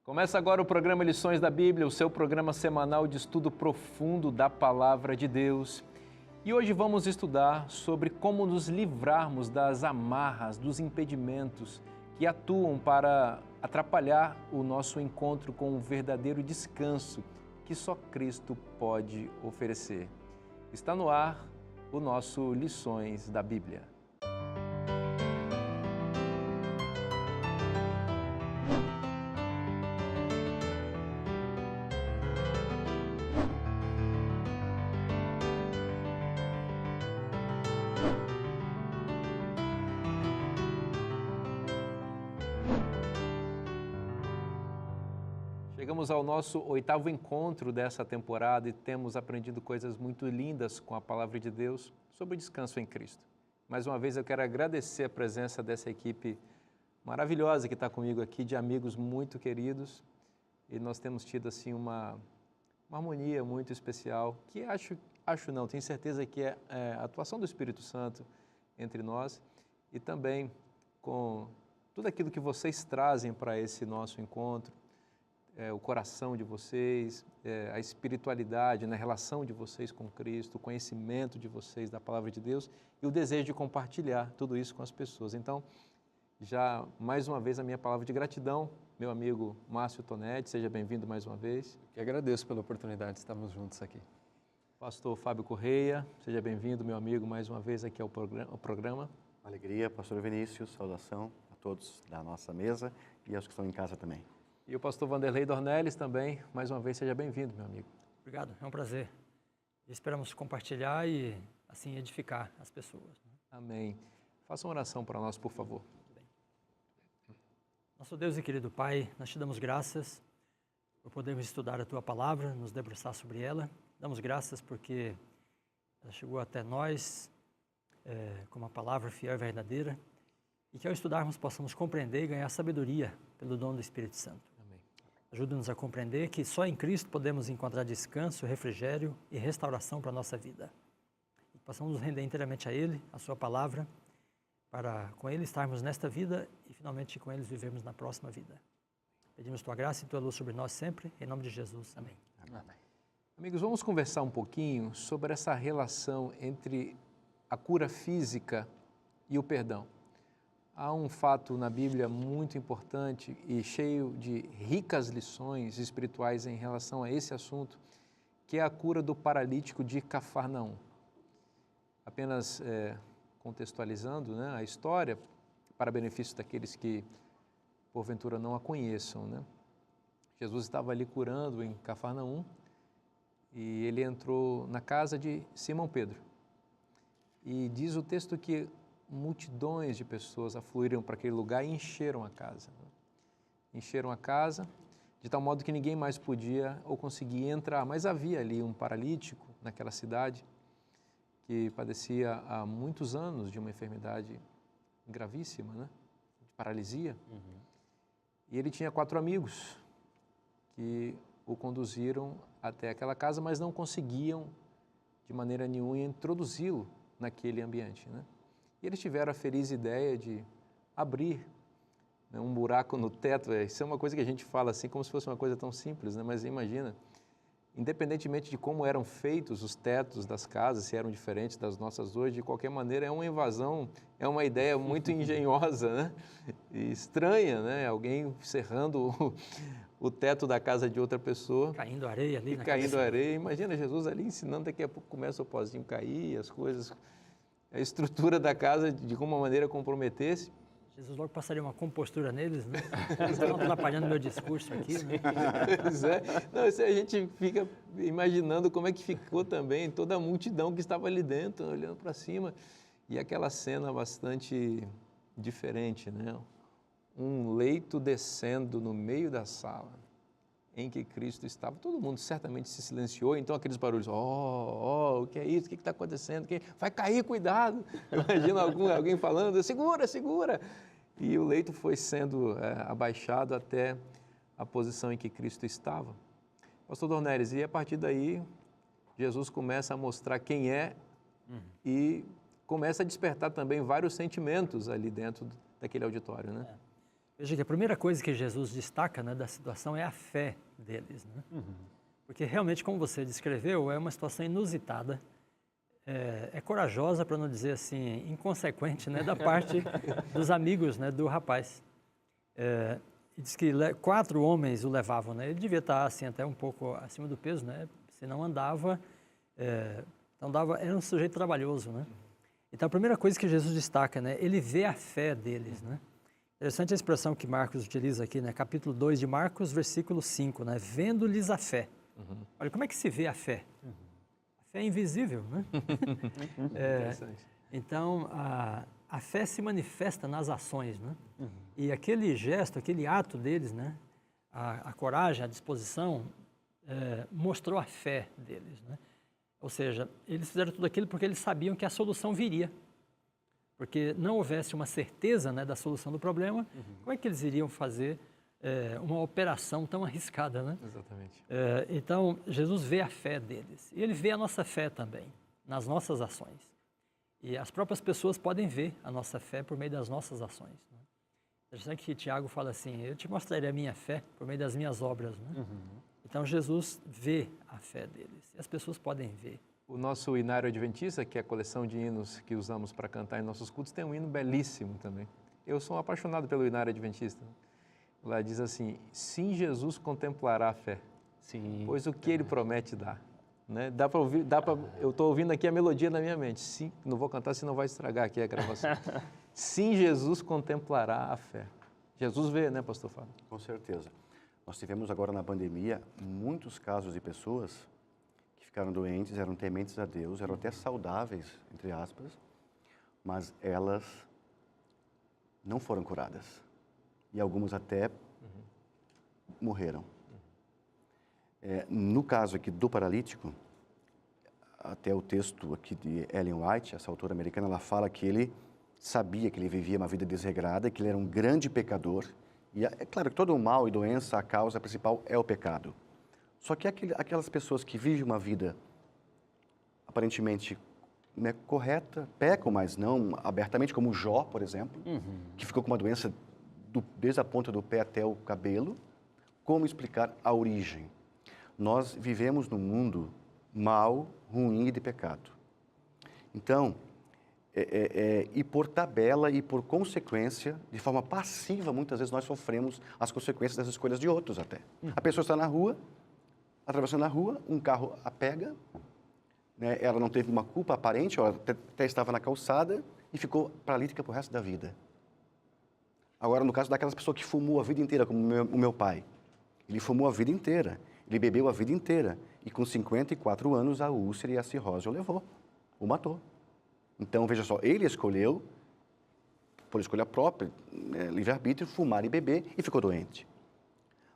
Começa agora o programa Lições da Bíblia, o seu programa semanal de estudo profundo da Palavra de Deus. E hoje vamos estudar sobre como nos livrarmos das amarras, dos impedimentos que atuam para atrapalhar o nosso encontro com o verdadeiro descanso que só Cristo pode oferecer. Está no ar o nosso Lições da Bíblia. Chegamos ao nosso 8º encontro dessa temporada e temos aprendido coisas muito lindas com a Palavra de Deus sobre o descanso em Cristo. Mais uma vez eu quero agradecer a presença dessa equipe maravilhosa que está comigo aqui, de amigos muito queridos, e nós temos tido assim uma harmonia muito especial, que tenho certeza que é a atuação do Espírito Santo entre nós e também com tudo aquilo que vocês trazem para esse nosso encontro. O coração de vocês, a espiritualidade, a relação de vocês com Cristo, o conhecimento de vocês da Palavra de Deus e o desejo de compartilhar tudo isso com as pessoas. Então, já mais uma vez a minha palavra de gratidão, meu amigo Márcio Tonetti, seja bem-vindo mais uma vez. Eu agradeço pela oportunidade de estarmos juntos aqui. Pastor Fábio Correia, seja bem-vindo, meu amigo, mais uma vez aqui ao programa. Alegria, pastor Vinícius, saudação a todos da nossa mesa e aos que estão em casa também. E o pastor Vanderlei Dornelles também, mais uma vez, seja bem-vindo, meu amigo. Obrigado, é um prazer. Esperamos compartilhar e, assim, edificar as pessoas. Amém. Faça uma oração para nós, por favor. Nosso Deus e querido Pai, nós te damos graças por podermos estudar a Tua Palavra, nos debruçar sobre ela. Damos graças porque ela chegou até nós como uma palavra fiel e verdadeira e que ao estudarmos possamos compreender e ganhar sabedoria pelo dom do Espírito Santo. Ajuda-nos a compreender que só em Cristo podemos encontrar descanso, refrigério e restauração para a nossa vida. E possamos nos render inteiramente a Ele, a Sua Palavra, para com Ele estarmos nesta vida e finalmente com Eles vivermos na próxima vida. Pedimos Tua graça e Tua luz sobre nós sempre, em nome de Jesus. Amém. Amém. Amigos, vamos conversar um pouquinho sobre essa relação entre a cura física e o perdão. Há um fato na Bíblia muito importante e cheio de ricas lições espirituais em relação a esse assunto, que é a cura do paralítico de Cafarnaum. Apenas contextualizando, né, a história, para benefício daqueles que porventura não a conheçam, né? Jesus estava ali curando em Cafarnaum e ele entrou na casa de Simão Pedro. E diz o texto que multidões de pessoas afluíram para aquele lugar e encheram a casa. Encheram a casa de tal modo que ninguém mais podia ou conseguia entrar. Mas havia ali um paralítico naquela cidade que padecia há muitos anos de uma enfermidade gravíssima, né? De paralisia. E ele tinha 4 amigos que o conduziram até aquela casa, mas não conseguiam de maneira nenhuma introduzi-lo naquele ambiente, né? E eles tiveram a feliz ideia de abrir, né, um buraco no teto. Isso é uma coisa que a gente fala assim como se fosse uma coisa tão simples, né? Mas imagina, independentemente de como eram feitos os tetos das casas, se eram diferentes das nossas hoje, de qualquer maneira é uma invasão, é uma ideia muito engenhosa, né? E estranha, né? Alguém cerrando o teto da casa de outra pessoa. Caindo areia ali. E caindo areia. Imagina Jesus ali ensinando, daqui a pouco começa o pozinho cair, as coisas, a estrutura da casa de alguma maneira comprometesse. Jesus logo passaria uma compostura neles, né? Eles estão atrapalhando meu discurso aqui, né? Pois é. Não, isso a gente fica imaginando como é que ficou também toda a multidão que estava ali dentro, olhando para cima. E aquela cena bastante diferente, né? Um leito descendo no meio da sala em que Cristo estava. Todo mundo certamente se silenciou, então aqueles barulhos, o que é isso? O que está acontecendo? Vai cair, cuidado! Imagina alguém falando, segura, segura! E o leito foi sendo abaixado até a posição em que Cristo estava. Pastor Dornelles, e a partir daí, Jesus começa a mostrar quem é e começa a despertar também vários sentimentos ali dentro daquele auditório, né? Veja que a primeira coisa que Jesus destaca, né, da situação é a fé deles, né? Porque realmente, como você descreveu, é uma situação inusitada, é corajosa, para não dizer assim, inconsequente, né, da parte dos amigos, né, do rapaz. E diz que 4 homens o levavam, né? Ele devia estar assim até um pouco acima do peso, né? Se não andava, era um sujeito trabalhoso, né? Então a primeira coisa que Jesus destaca, né? Ele vê a fé deles, né? Interessante a expressão que Marcos utiliza aqui, né? Capítulo 2 de Marcos, versículo 5, né? Vendo-lhes a fé. Olha, como é que se vê a fé? A fé é invisível, né? Interessante. Então, a fé se manifesta nas ações, né? E aquele gesto, aquele ato deles, né? A coragem, a disposição, mostrou a fé deles, né? Ou seja, eles fizeram tudo aquilo porque eles sabiam que a solução viria. Porque não houvesse uma certeza, né, da solução do problema, como é que eles iriam fazer uma operação tão arriscada, né? Exatamente. Então, Jesus vê a fé deles. E ele vê a nossa fé também, nas nossas ações. E as próprias pessoas podem ver a nossa fé por meio das nossas ações, né? Interessante que Tiago fala assim, eu te mostrarei a minha fé por meio das minhas obras, né? Então, Jesus vê a fé deles. E as pessoas podem ver. O nosso Inário Adventista, que é a coleção de hinos que usamos para cantar em nossos cultos, tem um hino belíssimo também. Eu sou um apaixonado pelo Inário Adventista. Lá diz assim, sim, Jesus contemplará a fé, Sim. pois o que ele promete dá. Né? Dá para ouvir, eu estou ouvindo aqui a melodia na minha mente. Sim, não vou cantar, senão vai estragar aqui a gravação. Sim, Jesus contemplará a fé. Jesus vê, né, pastor Fábio? Com certeza. Nós tivemos agora na pandemia muitos casos de pessoas que ficaram doentes, eram tementes a Deus, eram até saudáveis, entre aspas, mas elas não foram curadas. E algumas até morreram. No caso aqui do paralítico, até o texto aqui de Ellen White, essa autora americana, ela fala que ele sabia que ele vivia uma vida desregrada, que ele era um grande pecador. E é claro que todo o mal e doença, a causa principal é o pecado. Só que aquelas pessoas que vivem uma vida aparentemente, né, correta, pecam, mas não abertamente, como Jó, por exemplo, que ficou com uma doença desde a ponta do pé até o cabelo. Como explicar a origem? Nós vivemos num mundo mau, ruim e de pecado. Então, e por tabela e por consequência, de forma passiva, muitas vezes nós sofremos as consequências das escolhas de outros até. A pessoa está na rua, atravessando a rua, um carro a pega, né, ela não teve uma culpa aparente, ela até estava na calçada e ficou paralítica para o resto da vida. Agora, no caso daquelas pessoas que fumou a vida inteira, como o meu pai, ele fumou a vida inteira, ele bebeu a vida inteira, e com 54 anos a úlcera e a cirrose o levou, o matou. Então, veja só, ele escolheu, por escolha própria, livre-arbítrio, fumar e beber, e ficou doente.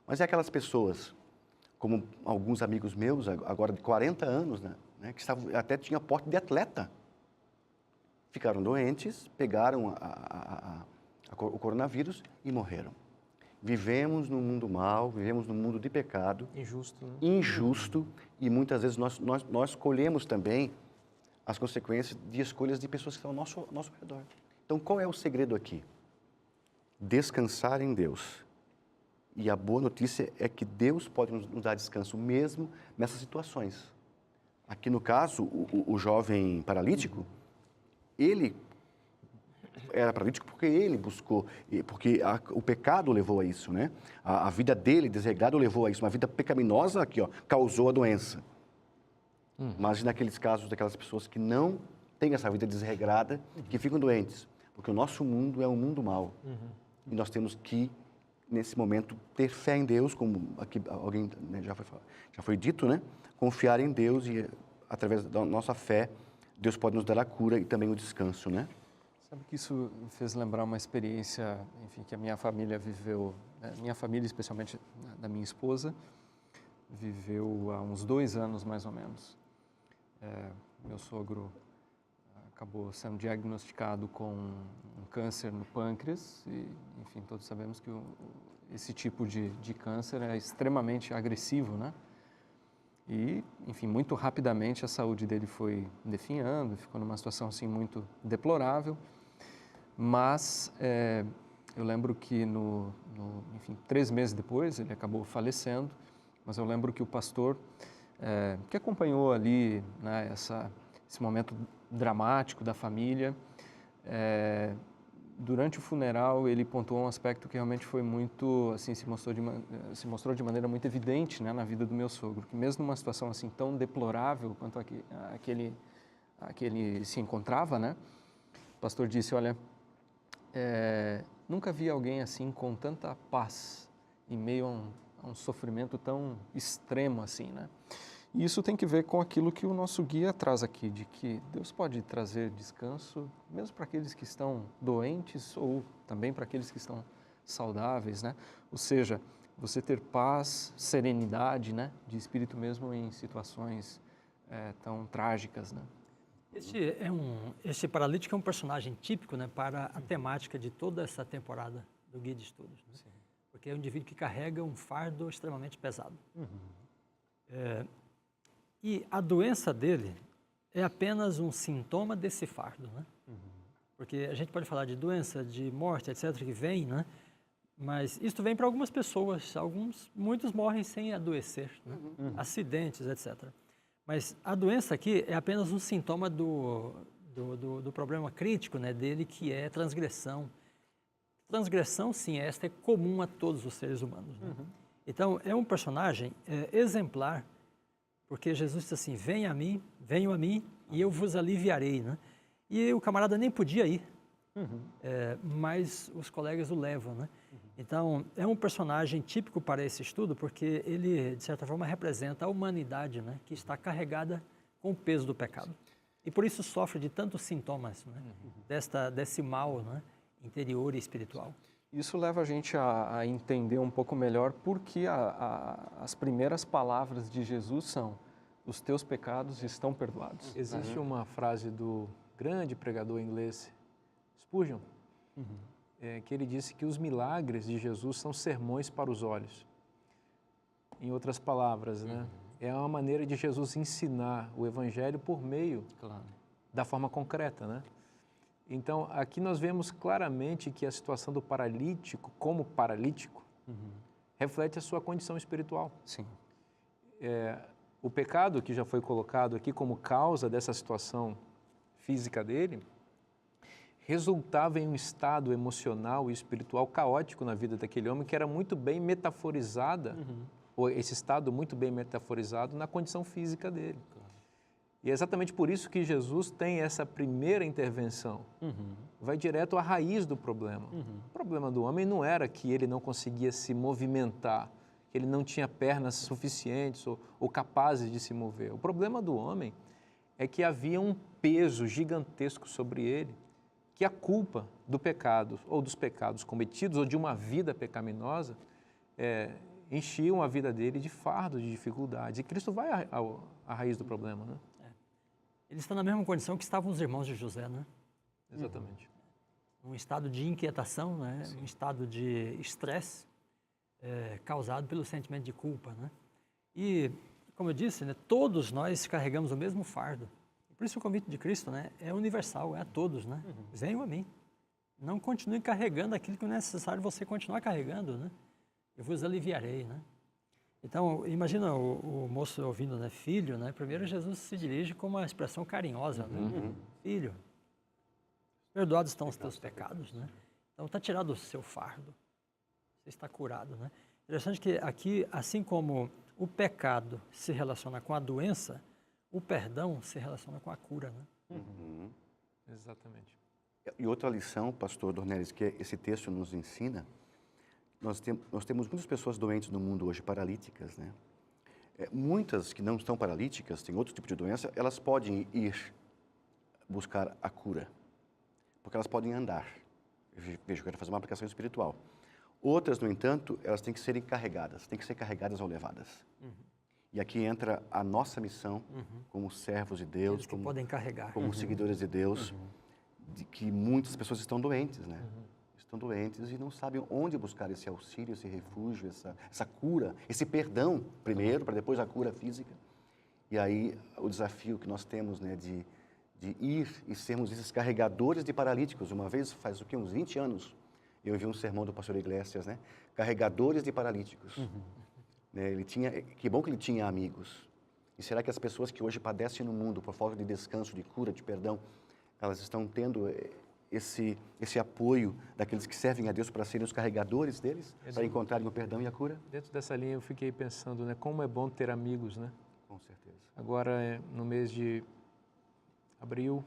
Mas é aquelas pessoas, como alguns amigos meus, agora de 40 anos, né, que até tinham porte de atleta, ficaram doentes, pegaram o coronavírus e morreram. Vivemos num mundo mau, vivemos num mundo de pecado. Injusto, né? Injusto, e muitas vezes nós colhemos também as consequências de escolhas de pessoas que estão ao nosso redor. Então, qual é o segredo aqui? Descansar em Deus. E a boa notícia é que Deus pode nos dar descanso mesmo nessas situações. Aqui no caso, o jovem paralítico, ele era paralítico porque ele buscou, porque o pecado levou a isso, né? A vida dele desregrada levou a isso. Uma vida pecaminosa aqui, ó, causou a doença. Mas naqueles casos daquelas pessoas que não têm essa vida desregrada, que ficam doentes, porque o nosso mundo é um mundo mau. E nós temos que, nesse momento, ter fé em Deus, como aqui alguém, né, já foi dito, né? Confiar em Deus e, através da nossa fé, Deus pode nos dar a cura e também o descanso, né? Sabe que isso me fez lembrar uma experiência, enfim, que a minha família viveu, né? Minha família, especialmente da minha esposa, viveu há uns 2 anos, mais ou menos. Meu sogro acabou sendo diagnosticado com um câncer no pâncreas e, enfim, todos sabemos que esse tipo de câncer é extremamente agressivo, né? E, enfim, muito rapidamente a saúde dele foi definhando, ficou numa situação, assim, muito deplorável. Mas Eu lembro que, enfim, 3 meses depois, ele acabou falecendo, mas eu lembro que o pastor, que acompanhou ali, né, esse momento dramático da família, durante o funeral, ele pontuou um aspecto que realmente foi muito, assim, se mostrou de maneira muito evidente, né, na vida do meu sogro, que mesmo numa situação assim tão deplorável quanto aquele se encontrava, né, o pastor disse, olha, nunca vi alguém assim com tanta paz em meio a um sofrimento tão extremo assim, né? E isso tem que ver com aquilo que o nosso guia traz aqui, de que Deus pode trazer descanso, mesmo para aqueles que estão doentes ou também para aqueles que estão saudáveis, né? Ou seja, você ter paz, serenidade, né? De espírito mesmo em situações tão trágicas, né? Este paralítico é um personagem típico, né, para a temática de toda essa temporada do Guia de Estudos. Né? Porque é um indivíduo que carrega um fardo extremamente pesado. E a doença dele é apenas um sintoma desse fardo, né? Porque a gente pode falar de doença, de morte, etc., que vem, né? Mas isso vem para algumas pessoas, muitos morrem sem adoecer, né? Acidentes, etc. Mas a doença aqui é apenas um sintoma do problema crítico, né, dele, que é transgressão. Transgressão, sim, esta é comum a todos os seres humanos. Né? Então, é um personagem exemplar, porque Jesus disse assim, venham a mim e eu vos aliviarei. Né? E o camarada nem podia ir, mas os colegas o levam. Né? Então, é um personagem típico para esse estudo, porque ele, de certa forma, representa a humanidade, né, que está carregada com o peso do pecado. E por isso sofre de tantos sintomas, né, desse mal, né, interior e espiritual. Isso leva a gente a entender um pouco melhor por que as primeiras palavras de Jesus são: os teus pecados estão perdoados. Existe uma frase do grande pregador inglês Spurgeon, que ele disse que os milagres de Jesus são sermões para os olhos. Em outras palavras, né? É uma maneira de Jesus ensinar o Evangelho por meio da forma concreta, né? Então, aqui nós vemos claramente que a situação do paralítico, como paralítico, reflete a sua condição espiritual. Sim. O pecado que já foi colocado aqui como causa dessa situação física dele, resultava em um estado emocional e espiritual caótico na vida daquele homem, que era muito bem metaforizada, ou esse estado muito bem metaforizado na condição física dele. E é exatamente por isso que Jesus tem essa primeira intervenção. Vai direto à raiz do problema. O problema do homem não era que ele não conseguia se movimentar, que ele não tinha pernas suficientes ou capazes de se mover. O problema do homem é que havia um peso gigantesco sobre ele, que a culpa do pecado, ou dos pecados cometidos, ou de uma vida pecaminosa, enchiam a vida dele de fardo, de dificuldades. E Cristo vai à raiz do problema, né? Ele está na mesma condição que estavam os irmãos de José, né? Exatamente. Um estado de inquietação, né? Um estado de estresse causado pelo sentimento de culpa, né? E, como eu disse, né, todos nós carregamos o mesmo fardo. Por isso o convite de Cristo, né, é universal, é a todos, né? Venham a mim. Não continue carregando aquilo que não é necessário você continuar carregando, né? Eu vos aliviarei, né? Então, imagina o moço ouvindo, né, filho, né? Primeiro Jesus se dirige com uma expressão carinhosa, né? Filho, perdoados estão os teus pecados, né? Então, está tirado o seu fardo. Você está curado, né? Interessante que aqui, assim como o pecado se relaciona com a doença, o perdão se relaciona com a cura, né? Exatamente. E outra lição, pastor Dornelles, que esse texto nos ensina, nós temos muitas pessoas doentes no mundo hoje, paralíticas, né? Muitas que não estão paralíticas, têm outro tipo de doença, elas podem ir buscar a cura, porque elas podem andar. Veja, eu quero fazer uma aplicação espiritual. Outras, no entanto, elas têm que serem carregadas, têm que ser carregadas ou levadas. E aqui entra a nossa missão como servos de Deus, Eles que podem carregar. como seguidores de Deus, de que muitas pessoas estão doentes, né? Estão doentes e não sabem onde buscar esse auxílio, esse refúgio, essa cura, esse perdão primeiro, para depois a cura física. E aí o desafio que nós temos, né, de ir e sermos esses carregadores de paralíticos. Uma vez, faz o quê? Uns 20 anos, Eu vi um sermão do pastor Iglesias, né? Carregadores de paralíticos. Né? Que bom que ele tinha amigos. E será que as pessoas que hoje padecem no mundo por falta de descanso, de cura, de perdão, elas estão tendo esse apoio daqueles que servem a Deus para serem os carregadores deles, para encontrarem o perdão e a cura? Dentro dessa linha eu fiquei pensando, né, como é bom ter amigos, né? Com certeza. Agora, no mês de abril,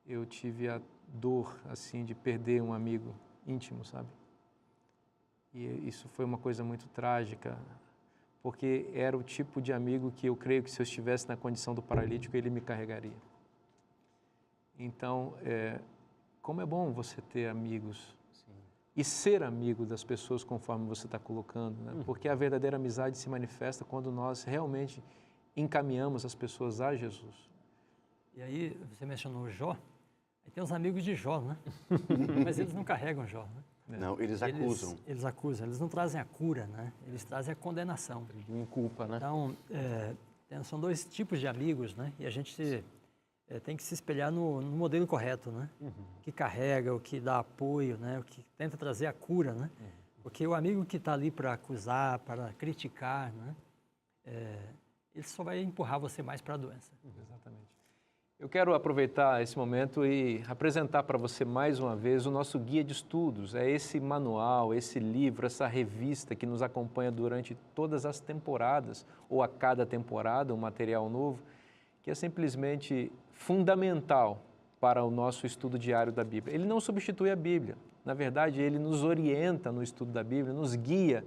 eu tive a dor, assim, de perder um amigo íntimo, sabe? E isso foi uma coisa muito trágica, porque era o tipo de amigo que eu creio que se eu estivesse na condição do paralítico, ele me carregaria. Então, como é bom você ter amigos. Sim. E ser amigo das pessoas conforme você está colocando, né? Porque a verdadeira amizade se manifesta quando nós realmente encaminhamos as pessoas a Jesus. E aí, você mencionou Jó, aí tem os amigos de Jó, né? Mas eles não carregam Jó, né? Não, eles acusam. Eles acusam, eles não trazem a cura, né? Eles trazem a condenação. Em culpa, né? Então, são dois tipos de amigos, né? E a gente tem que se espelhar no modelo correto, né? Que carrega, o que dá apoio, né? O que tenta trazer a cura, né? Porque o amigo que está ali para acusar, para criticar, né? Ele só vai empurrar você mais para a doença. Exatamente. Eu quero aproveitar esse momento e apresentar para você mais uma vez o nosso guia de estudos. É esse manual, esse livro, essa revista que nos acompanha durante todas as temporadas, ou a cada temporada, um material novo, que é simplesmente fundamental para o nosso estudo diário da Bíblia. Ele não substitui a Bíblia. Na verdade, ele nos orienta no estudo da Bíblia, nos guia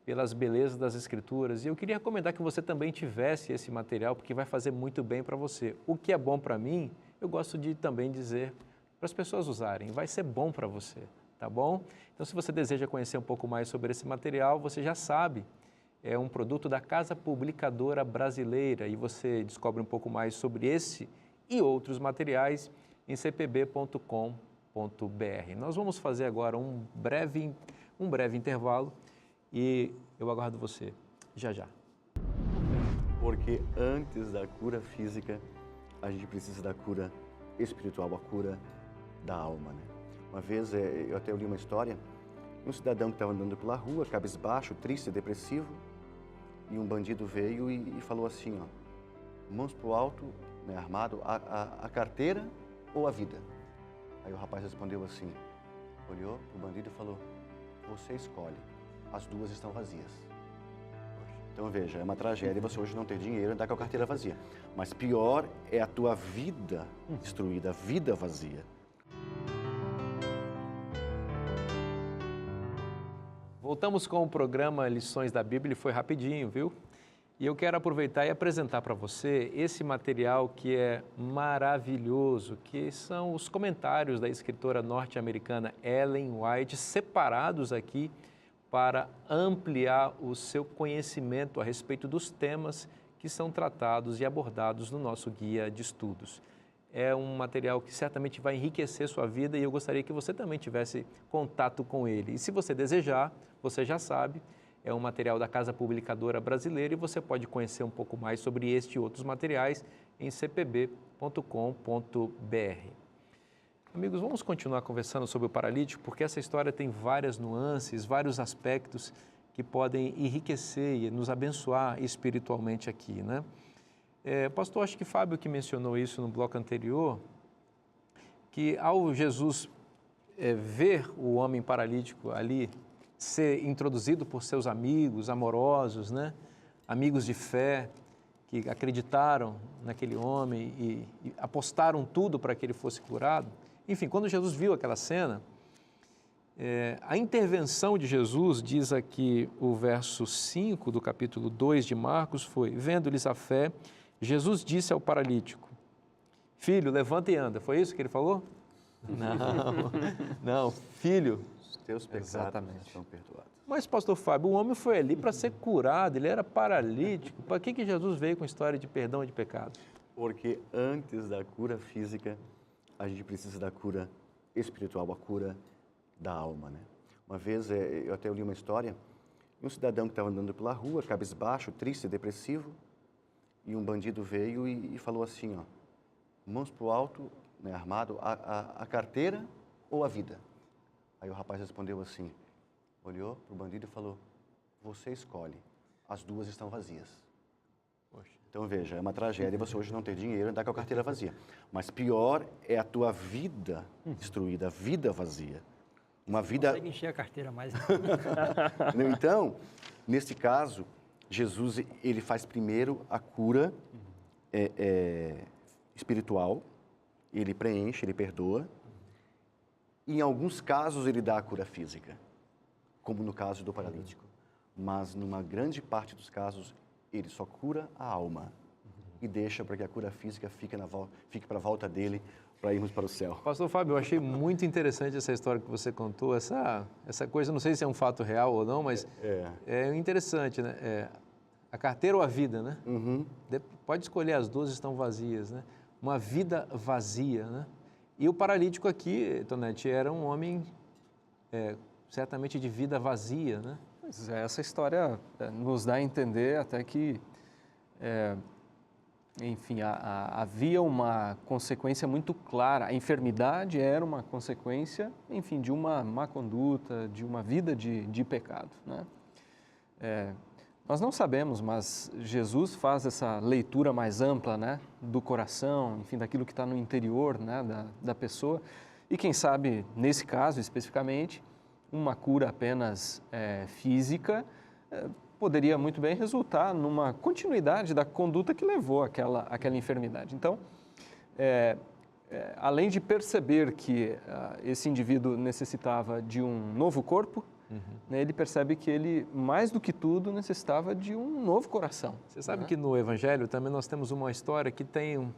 pelas belezas das Escrituras. E eu queria recomendar que você também tivesse esse material, porque vai fazer muito bem para você. O que é bom para mim, eu gosto de também dizer para as pessoas usarem. Vai ser bom para você, tá bom? Então, se você deseja conhecer um pouco mais sobre esse material, você já sabe, é um produto da Casa Publicadora Brasileira e você descobre um pouco mais sobre esse e outros materiais em cpb.com.br. Nós vamos fazer agora um breve intervalo e eu aguardo você já já. Porque antes da cura física, a gente precisa da cura espiritual, a cura da alma, né? Uma vez, eu até li uma história, um cidadão que estava andando pela rua, cabisbaixo, triste, depressivo, e um bandido veio e falou assim, ó, mãos para o alto, né, armado, a carteira ou a vida? Aí o rapaz respondeu assim, olhou para o bandido e falou, você escolhe. As duas estão vazias. Então veja, é uma tragédia você hoje não ter dinheiro e andar com a carteira vazia. Mas pior é a tua vida destruída, a vida vazia. Voltamos com o programa Lições da Bíblia e foi rapidinho, viu? E eu quero aproveitar e apresentar para você esse material que é maravilhoso, que são os comentários da escritora norte-americana Ellen White, separados aqui para ampliar o seu conhecimento a respeito dos temas que são tratados e abordados no nosso guia de estudos. É um material que certamente vai enriquecer sua vida e eu gostaria que você também tivesse contato com ele. E se você desejar, você já sabe, é um material da Casa Publicadora Brasileira e você pode conhecer um pouco mais sobre este e outros materiais em cpb.com.br. Amigos, vamos continuar conversando sobre o paralítico, porque essa história tem várias nuances, vários aspectos que podem enriquecer e nos abençoar espiritualmente aqui, né? Pastor, acho que Fábio que mencionou isso no bloco anterior, que ao Jesus ver o homem paralítico ali ser introduzido por seus amigos amorosos, né? Amigos de fé, que acreditaram naquele homem e apostaram tudo para que ele fosse curado. Enfim, quando Jesus viu aquela cena, a intervenção de Jesus, diz aqui o verso 5 do capítulo 2 de Marcos, foi, vendo-lhes a fé, Jesus disse ao paralítico, filho, levanta e anda. Foi isso que ele falou? Não, filho. Os teus pecados estão perdoados. Mas, pastor Fábio, o homem foi ali para ser curado, ele era paralítico. Para que Jesus veio com a história de perdão de pecados? Porque antes da cura física, a gente precisa da cura espiritual, a cura da alma, né? Uma vez, eu até li uma história, um cidadão que estava andando pela rua, cabisbaixo, triste, depressivo, e um bandido veio e falou assim, ó, mãos para o alto, né, armado, a carteira ou a vida? Aí o rapaz respondeu assim, olhou para o bandido e falou, você escolhe, as duas estão vazias. Poxa. Então veja, é uma tragédia você hoje não ter dinheiro e andar com a carteira vazia. Mas pior é a tua vida destruída, a vida vazia. Uma vida... Consegue encher a carteira mais. Né? Então, nesse caso, Jesus ele faz primeiro a cura espiritual, ele preenche, ele perdoa. Em alguns casos ele dá a cura física, como no caso do paralítico. Mas numa grande parte dos casos ele só cura a alma e deixa para que a cura física fique para a volta dele, para irmos para o céu. Pastor Fábio, eu achei muito interessante essa história que você contou, essa coisa, não sei se é um fato real ou não, mas é interessante, né? A carteira ou a vida, né? Uhum. Pode escolher, as duas estão vazias, né? Uma vida vazia, né? E o paralítico aqui, Tonete, era um homem certamente de vida vazia, né? Pois é, essa história nos dá a entender até que, enfim, havia uma consequência muito clara. A enfermidade era uma consequência, enfim, de uma má conduta, de uma vida de pecado, né? Nós não sabemos, mas Jesus faz essa leitura mais ampla, né, do coração, enfim, daquilo que está no interior, né, da pessoa. E quem sabe, nesse caso especificamente, uma cura apenas física poderia muito bem resultar numa continuidade da conduta que levou àquela enfermidade. Então, além de perceber que esse indivíduo necessitava de um novo corpo, né, ele percebe que ele, mais do que tudo, necessitava de um novo coração. Você sabe que no Evangelho também nós temos uma história que tem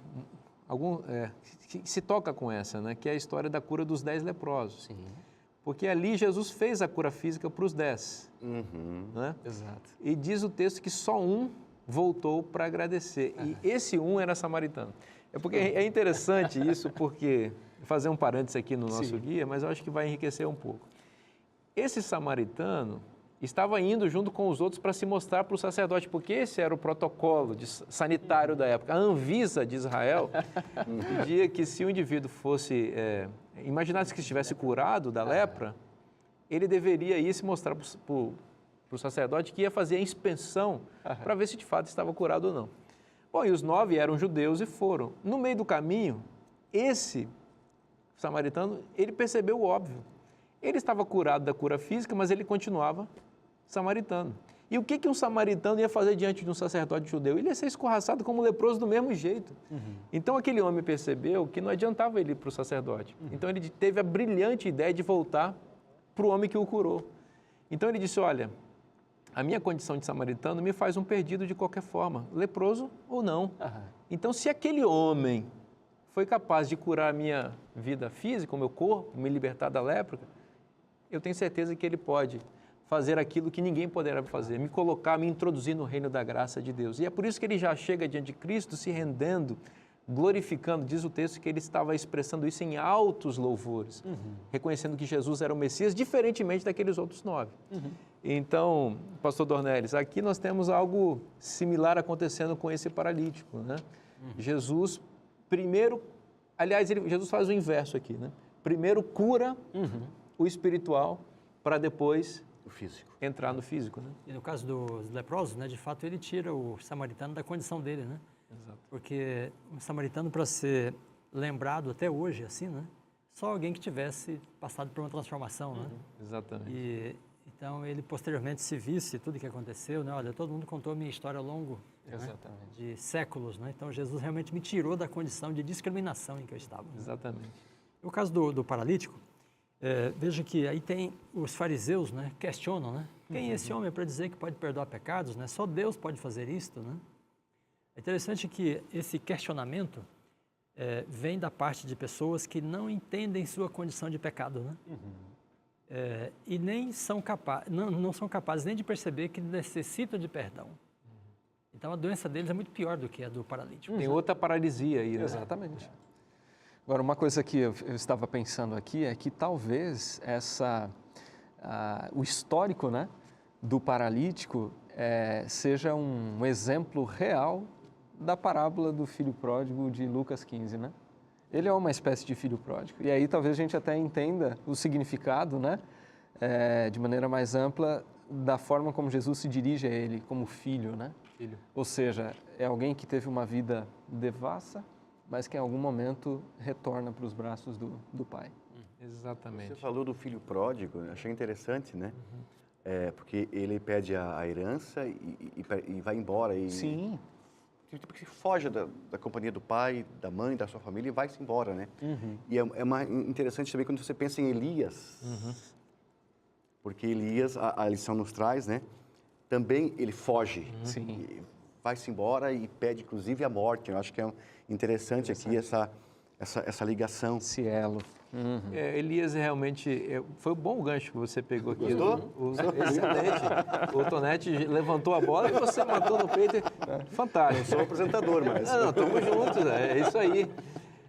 que se toca com essa, né, que é a história da cura dos 10 leprosos. Sim. Porque ali Jesus fez a cura física para os 10. Né? Exato. E diz o texto que só um voltou para agradecer. E esse um era samaritano. Porque é interessante isso, porque, vou fazer um parênteses aqui no nosso guia, mas eu acho que vai enriquecer um pouco. Esse samaritano estava indo junto com os outros para se mostrar para o sacerdote, porque esse era o protocolo sanitário da época. A Anvisa de Israel pedia que se o indivíduo fosse, imaginasse que estivesse curado da lepra, ele deveria ir se mostrar para o sacerdote que ia fazer a inspeção para ver se de fato estava curado ou não. Bom, e os 9 eram judeus e foram. No meio do caminho, esse samaritano, ele percebeu o óbvio. Ele estava curado da cura física, mas ele continuava samaritano. E o que um samaritano ia fazer diante de um sacerdote judeu? Ele ia ser escorraçado como leproso do mesmo jeito. Então aquele homem percebeu que não adiantava ele ir para o sacerdote. Então ele teve a brilhante ideia de voltar para o homem que o curou. Então ele disse, olha, a minha condição de samaritano me faz um perdido de qualquer forma, leproso ou não. Então se aquele homem foi capaz de curar a minha vida física, o meu corpo, me libertar da lepra, eu tenho certeza que ele pode fazer aquilo que ninguém poderá fazer, me colocar, me introduzir no reino da graça de Deus. E é por isso que ele já chega diante de Cristo se rendendo, glorificando, diz o texto que ele estava expressando isso em altos louvores, reconhecendo que Jesus era o Messias, diferentemente daqueles outros 9. Então, pastor Dornelles, aqui nós temos algo similar acontecendo com esse paralítico, né? Jesus, primeiro, aliás, Jesus faz o inverso aqui, né? Primeiro cura o espiritual para depois O físico. entrar no físico, né? E no caso dos leprosos, né, de fato, ele tira o samaritano da condição dele, né? Exato. Porque um samaritano, para ser lembrado até hoje, assim, né? Só alguém que tivesse passado por uma transformação, né? Exatamente. E então ele posteriormente se visse tudo o que aconteceu, né? Olha, todo mundo contou a minha história ao longo, né, de séculos, né? Então Jesus realmente me tirou da condição de discriminação em que eu estava. Né? Exatamente. No caso do paralítico, veja que aí tem os fariseus, né? Questionam, né? Quem é esse homem para dizer que pode perdoar pecados, né? Só Deus pode fazer isto, né? É interessante que esse questionamento vem da parte de pessoas que não entendem sua condição de pecado, né? E nem são não são capazes nem de perceber que necessitam de perdão. Então a doença deles é muito pior do que a do paralítico. Tem outra paralisia aí, né? Exatamente. Agora, uma coisa que eu estava pensando aqui é que talvez o histórico, né, do paralítico seja um exemplo real da parábola do filho pródigo de Lucas 15, né? Ele é uma espécie de filho pródigo. E aí talvez a gente até entenda o significado, né, de maneira mais ampla, da forma como Jesus se dirige a ele como filho, né? Filho. Ou seja, é alguém que teve uma vida devassa, mas que em algum momento retorna para os braços do pai. Exatamente. Você falou do filho pródigo, achei interessante, né? Porque ele pede a herança e vai embora. Sim. Tipo que foge da companhia do pai, da mãe, da sua família e vai-se embora, né? E é interessante também quando você pensa em Elias, porque Elias, a lição nos traz, né? Também ele foge, vai-se embora e pede inclusive a morte. Eu acho que é interessante aqui essa ligação. Esse elo. Elias realmente, foi um bom gancho que você pegou aqui. Gostou? Excelente. O Tonete levantou a bola e você matou no peito. Fantástico. Eu sou o apresentador, mas... Não, estamos juntos, é isso aí.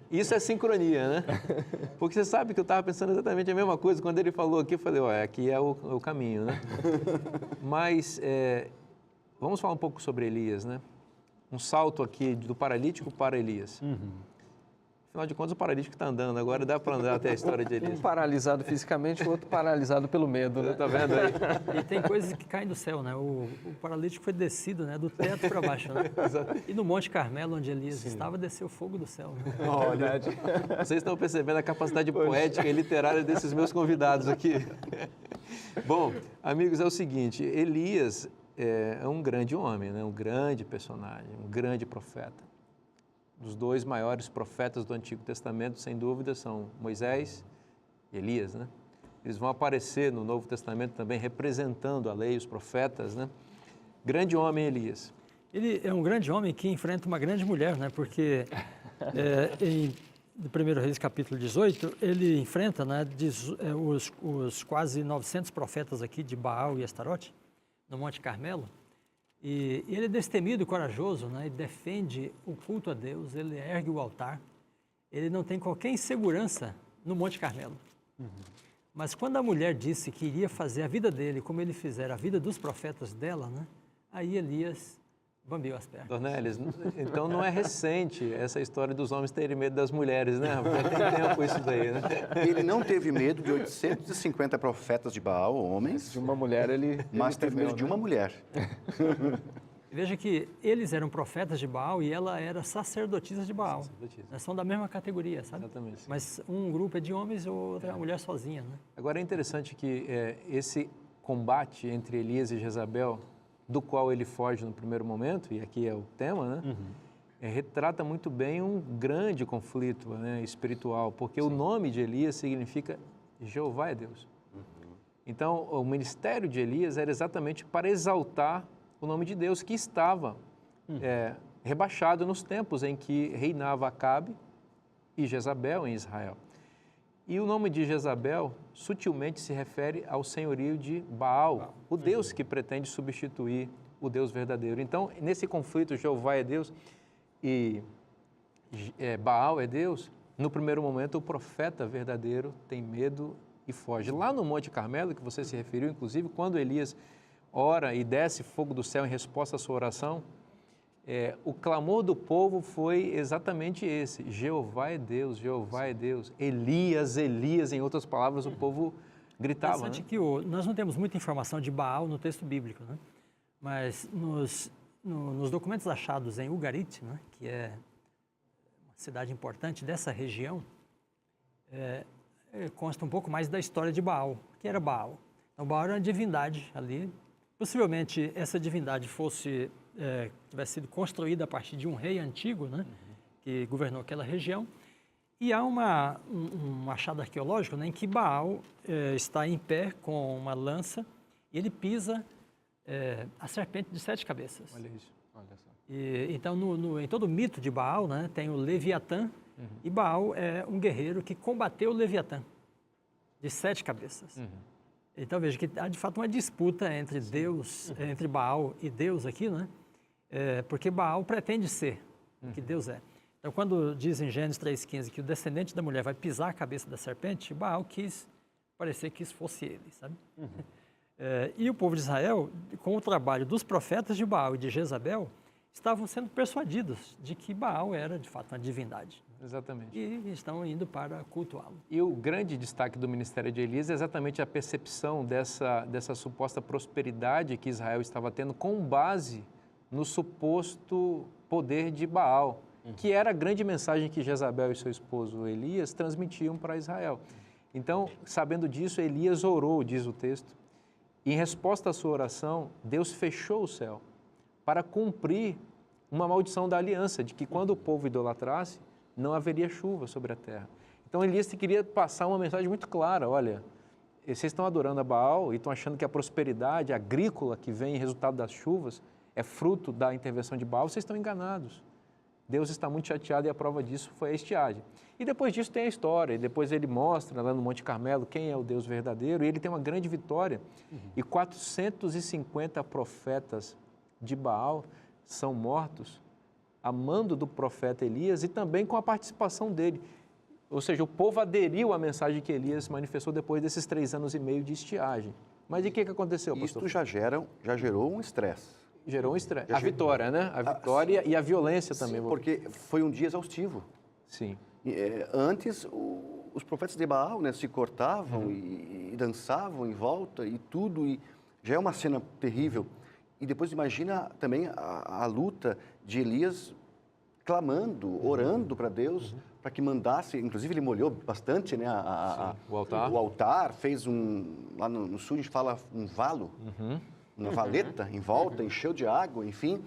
Isso é sincronia, né? Porque você sabe que eu estava pensando exatamente a mesma coisa. Quando ele falou aqui, eu falei, aqui é o caminho, né? Mas vamos falar um pouco sobre Elias, né? Um salto aqui do paralítico para Elias. Afinal de contas, o paralítico está andando. Agora dá para andar até a história de Elias. Um paralisado fisicamente, o outro paralisado pelo medo, né? Tá vendo aí? E tem coisas que caem do céu, né? O paralítico foi descido, né? Do teto para baixo, né? E no Monte Carmelo, onde Elias estava, desceu fogo do céu. Né? Olha, vocês estão percebendo a capacidade poética e literária desses meus convidados aqui. Bom, amigos, é o seguinte, Elias é um grande homem, né? Um grande personagem, um grande profeta. Os dois maiores profetas do Antigo Testamento, sem dúvida, são Moisés e Elias, né? Eles vão aparecer no Novo Testamento também representando a lei, os profetas, né? Grande homem Elias. Ele é um grande homem que enfrenta uma grande mulher, né? Porque em 1 Reis capítulo 18, ele enfrenta, né, os quase 900 profetas aqui de Baal e Astarote, no Monte Carmelo. E ele é destemido e corajoso, né? Ele defende o culto a Deus, ele ergue o altar. Ele não tem qualquer insegurança no Monte Carmelo. Mas quando a mulher disse que iria fazer a vida dele como ele fizera a vida dos profetas dela, né? Aí Elias bambeou as pernas. Dornelles, então não é recente essa história dos homens terem medo das mulheres, né? Já tem tempo isso daí, né? Ele não teve medo de 850 profetas de Baal, homens, De uma mulher, mas teve medo de uma mulher. Veja que eles eram profetas de Baal e ela era sacerdotisa de Baal. Elas são da mesma categoria, sabe? Exatamente. Mas um grupo é de homens e o outro é uma mulher sozinha, né? Agora é interessante que esse combate entre Elias e Jezabel, do qual ele foge no primeiro momento, e aqui é o tema, né? Retrata muito bem um grande conflito, né, espiritual, porque o nome de Elias significa Jeová é Deus. Então, o ministério de Elias era exatamente para exaltar o nome de Deus, que estava rebaixado nos tempos em que reinava Acabe e Jezabel em Israel. E o nome de Jezabel sutilmente se refere ao senhorio de Baal, o Deus que pretende substituir o Deus verdadeiro. Então, nesse conflito, Jeová é Deus e Baal é Deus, no primeiro momento o profeta verdadeiro tem medo e foge. Lá no Monte Carmelo, que você se referiu, inclusive, quando Elias ora e desce fogo do céu em resposta à sua oração, o clamor do povo foi exatamente esse: Jeová é Deus, Jeová é Deus. Elias, Elias, em outras palavras, o povo gritava. Interessante, né? que nós não temos muita informação de Baal no texto bíblico, né? Mas nos documentos achados em Ugarit, né, que é uma cidade importante dessa região, consta um pouco mais da história de Baal. Que era Baal? Então, Baal era uma divindade ali. Possivelmente essa divindade tivesse sido construída a partir de um rei antigo, né, que governou aquela região. E há um achado arqueológico, né, em que Baal está em pé com uma lança e ele pisa a serpente de 7 cabeças. Olha isso. Olha só. Então, em todo o mito de Baal, né, tem o Leviatã, e Baal é um guerreiro que combateu o Leviatã, de 7 cabeças. Então, veja que há de fato uma disputa entre Deus, entre Baal e Deus aqui, né? Porque Baal pretende ser o que Deus é. Então, quando diz em Gênesis 3,15 que o descendente da mulher vai pisar a cabeça da serpente, Baal quis parecer que isso fosse ele, sabe? E o povo de Israel, com o trabalho dos profetas de Baal e de Jezabel, estavam sendo persuadidos de que Baal era, de fato, uma divindade. Exatamente. e estão indo para cultuá-lo. E o grande destaque do ministério de Elias é exatamente a percepção dessa suposta prosperidade que Israel estava tendo com base no suposto poder de Baal, que era a grande mensagem que Jezabel e seu esposo Elias transmitiam para Israel. Então, sabendo disso, Elias orou, diz o texto, e em resposta à sua oração, Deus fechou o céu para cumprir uma maldição da aliança, de que quando o povo idolatrasse, não haveria chuva sobre a terra. Então, Elias queria passar uma mensagem muito clara: olha, vocês estão adorando a Baal e estão achando que a prosperidade agrícola que vem em resultado das chuvas é fruto da intervenção de Baal, vocês estão enganados. Deus está muito chateado e a prova disso foi a estiagem. E depois disso tem a história, e depois ele mostra lá no Monte Carmelo quem é o Deus verdadeiro, e ele tem uma grande vitória. E 450 profetas de Baal são mortos a mando do profeta Elias e também com a participação dele. Ou seja, o povo aderiu à mensagem que Elias manifestou depois desses 3 anos e meio de estiagem. Mas e o que aconteceu, pastor? Isto já gerou um estresse. Gerou um estresse. A vitória, né? A vitória e a violência também. Sim, porque foi um dia exaustivo. Sim. Antes, os profetas de Baal, né, se cortavam e dançavam em volta e tudo, e já é uma cena terrível. E depois imagina também a luta de Elias clamando, orando para Deus, para que mandasse, inclusive ele molhou bastante, né, o altar. O altar, fez lá no sul a gente fala um valo, uma valeta em volta, encheu de água, enfim.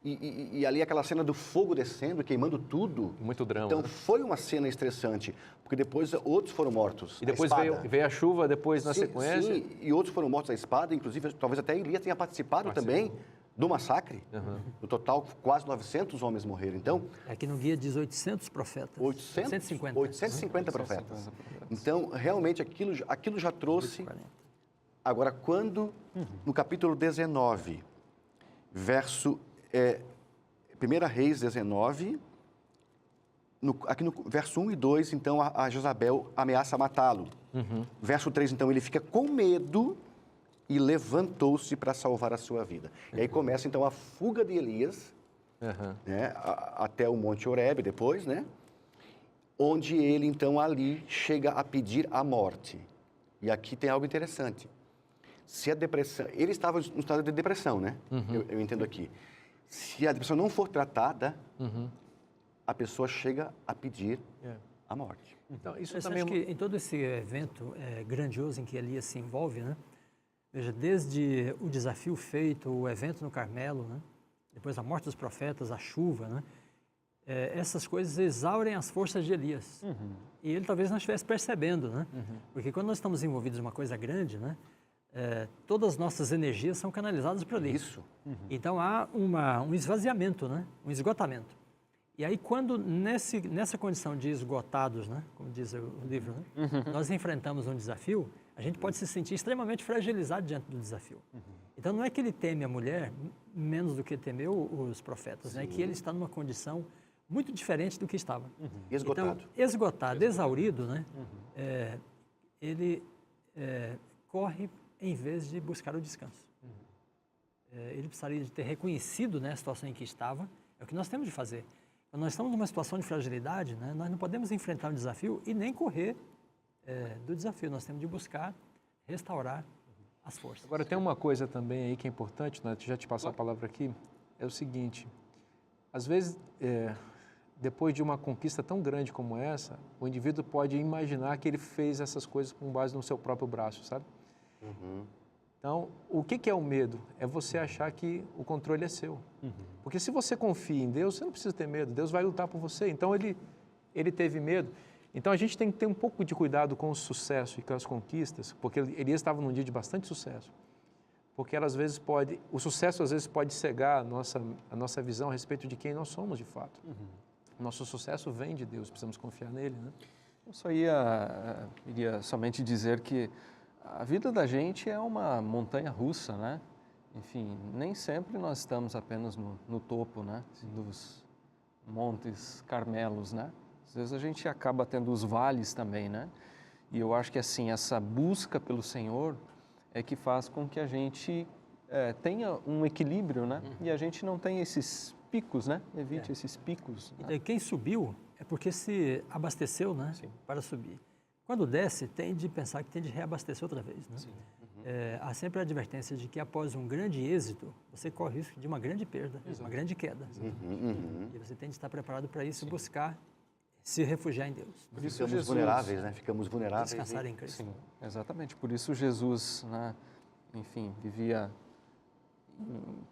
E ali aquela cena do fogo descendo, queimando tudo. Muito drama. Então né? foi uma cena estressante, porque depois outros foram mortos. E depois veio a chuva depois na sequência. Sim, e outros foram mortos à espada, inclusive talvez até Elias tenha participado também do massacre. No total, quase 900 homens morreram. Então, Aqui no guia diz 800 profetas. 850 profetas. Então, realmente, aquilo já trouxe... 840. Agora, quando, no capítulo 19, verso... 1 Reis 19, aqui no verso 1 e 2, então, a Jezabel ameaça matá-lo. Verso 3, então, ele fica com medo e levantou-se para salvar a sua vida. E aí começa, então, a fuga de Elias, né, até o Monte Horebe depois, né? Onde ele, então, ali chega a pedir a morte. E aqui tem algo interessante. Se a depressão... Ele estava no estado de depressão, né? Eu entendo aqui. Se a depressão não for tratada, a pessoa chega a pedir a morte. Então, isso Interessante também... que em todo esse evento grandioso em que Elias se envolve, né? Veja, desde o desafio feito, o evento no Carmelo, né? Depois a morte dos profetas, a chuva, né? Essas coisas exaurem as forças de Elias. E ele talvez não estivesse percebendo, né? Porque quando nós estamos envolvidos em uma coisa grande, né? Todas as nossas energias são canalizadas para ali. Isso. Então há um esvaziamento, né? Um esgotamento. E aí quando nessa condição de esgotados, né? Como diz o livro, né? Nós enfrentamos um desafio, a gente pode se sentir extremamente fragilizado diante do desafio. Então não é que ele teme a mulher menos do que temeu os profetas, né? É que ele está numa condição muito diferente do que estava. Esgotado. Então, esgotado, exaurido, né? Ele corre em vez de buscar o descanso. Ele precisaria de ter reconhecido, né, a situação em que estava. É o que nós temos de fazer. Quando nós estamos numa situação de fragilidade, né, nós não podemos enfrentar um desafio e nem correr do desafio. Nós temos de buscar restaurar as forças. Agora, tem uma coisa também aí que é importante, né? Já te passar a palavra aqui, é o seguinte, às vezes, depois de uma conquista tão grande como essa, o indivíduo pode imaginar que ele fez essas coisas com base no seu próprio braço, sabe? Então, o que é o medo? É você achar que o controle é seu. Porque se você confia em Deus, você não precisa ter medo, Deus vai lutar por você. Então, ele teve medo. Então, a gente tem que ter um pouco de cuidado com o sucesso e com as conquistas, porque Elias estava num dia de bastante sucesso. Porque o sucesso às vezes pode cegar a nossa visão a respeito de quem nós somos de fato. Nosso sucesso vem de Deus, precisamos confiar nele, né? Eu só iria somente dizer que a vida da gente é uma montanha russa, né? Enfim, nem sempre nós estamos apenas no topo, né? Dos montes Carmelos, né? Às vezes a gente acaba tendo os vales também, né? E eu acho que assim, essa busca pelo Senhor é que faz com que a gente tenha um equilíbrio, né? E a gente não tenha esses picos, né? Evite esses picos. Então, quem subiu é porque se abasteceu, né, Sim. para subir. Quando desce, tem de pensar que tem de reabastecer outra vez, né? Sim. Há sempre a advertência de que após um grande êxito, você corre o risco de uma grande perda, uma grande queda. E você tem de estar preparado para isso e buscar se refugiar em Deus. Por isso Ficamos Jesus, vulneráveis, né? Ficamos vulneráveis. Descansar em Cristo. Sim, exatamente. Por isso Jesus, né, enfim, vivia